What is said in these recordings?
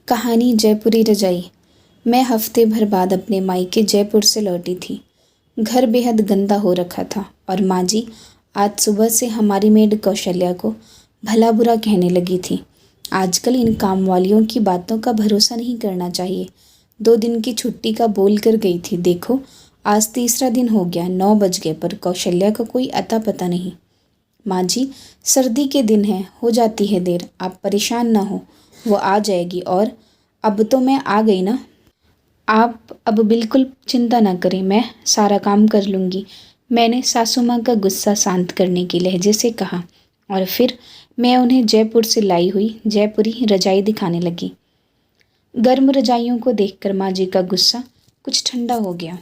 कहानी जयपुरी रजाई। मैं हफ्ते भर बाद अपने मायके जयपुर से लौटी थी। घर बेहद गंदा हो रखा था और माँ जी आज सुबह से हमारी मेड कौशल्या को भला बुरा कहने लगी थी। आजकल इन काम वालियों की बातों का भरोसा नहीं करना चाहिए। 2 दिन की छुट्टी का बोल कर गई थी। देखो आज तीसरा दिन हो गया, 9 बज गए पर कौशल्या का कोई अता पता नहीं। माँ जी सर्दी के दिन हैं, हो जाती है देर, आप परेशान ना हो, वो आ जाएगी। और अब तो मैं आ गई ना, आप अब बिल्कुल चिंता ना करें, मैं सारा काम कर लूँगी। मैंने सासू माँ का गुस्सा शांत करने के लहजे से कहा और फिर मैं उन्हें जयपुर से लाई हुई जयपुरी रजाई दिखाने लगी। गर्म रजाइयों को देखकर माँ जी का गुस्सा कुछ ठंडा हो गया।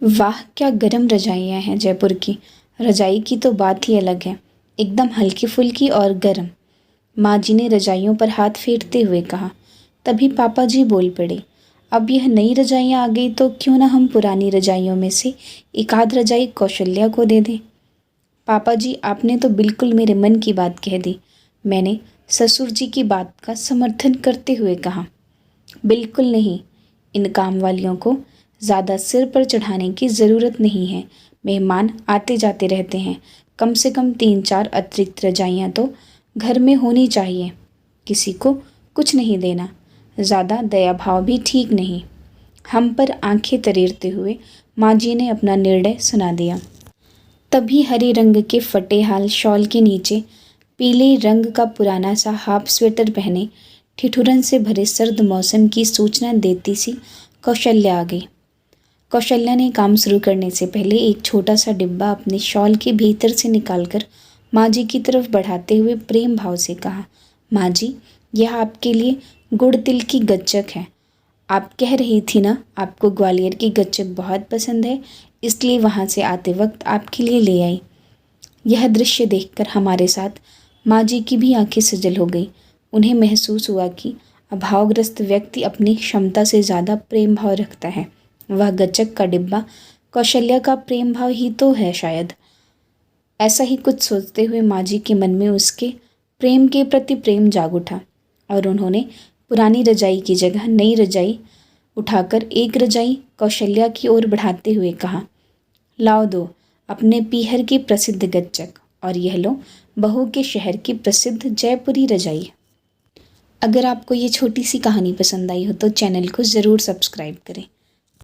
वाह क्या गर्म रजाइयाँ हैं जयपुर की। रजाई की तो बात ही अलग है, एकदम हल्की फुल्की और गर्म। माँ जी ने रजाइयों पर हाथ फेरते हुए कहा। तभी पापा जी बोल पड़े, अब यह नई रजाइयाँ आ गई तो क्यों ना हम पुरानी रजाइयों में से एक आध रजाई कौशल्या को दे दें। पापा जी आपने तो बिल्कुल मेरे मन की बात कह दी, मैंने ससुर जी की बात का समर्थन करते हुए कहा। बिल्कुल नहीं, इन काम वालियों को ज़्यादा सिर पर चढ़ाने की ज़रूरत नहीं है। मेहमान आते जाते रहते हैं, कम से कम 3-4 अतिरिक्त रजाइयाँ तो घर में होनी चाहिए। किसी को कुछ नहीं देना, ज़्यादा दया भाव भी ठीक नहीं। हम पर आंखें तरेरते हुए माँ जी ने अपना निर्णय सुना दिया। तभी हरे रंग के फटे हाल शॉल के नीचे पीले रंग का पुराना सा हाफ स्वेटर पहने ठिठुरन से भरे सर्द मौसम की सूचना देती सी कौशल्या आ गई। कौशल्या ने काम शुरू करने से पहले एक छोटा सा डिब्बा अपने शॉल के भीतर से निकालकर माँ जी की तरफ बढ़ाते हुए प्रेम भाव से कहा, माँ जी यह आपके लिए गुड़ तिल की गच्चक है। आप कह रही थी ना आपको ग्वालियर की गच्चक बहुत पसंद है, इसलिए वहाँ से आते वक्त आपके लिए ले आई। यह दृश्य देखकर हमारे साथ माँ जी की भी आंखें सजल हो गई। उन्हें महसूस हुआ कि अभावग्रस्त व्यक्ति अपनी क्षमता से ज़्यादा प्रेम भाव रखता है। वह गच्चक का डिब्बा कौशल्या का प्रेम भाव ही तो है शायद। ऐसा ही कुछ सोचते हुए माँ जी के मन में उसके प्रेम के प्रति प्रेम जाग उठा और उन्होंने पुरानी रजाई की जगह नई रजाई उठाकर एक रजाई कौशल्या की ओर बढ़ाते हुए कहा, लाओ दो अपने पीहर की प्रसिद्ध गच्चक, और यह लो बहू के शहर की प्रसिद्ध जयपुरी रजाई। अगर आपको ये छोटी सी कहानी पसंद आई हो तो चैनल को ज़रूर सब्सक्राइब करें।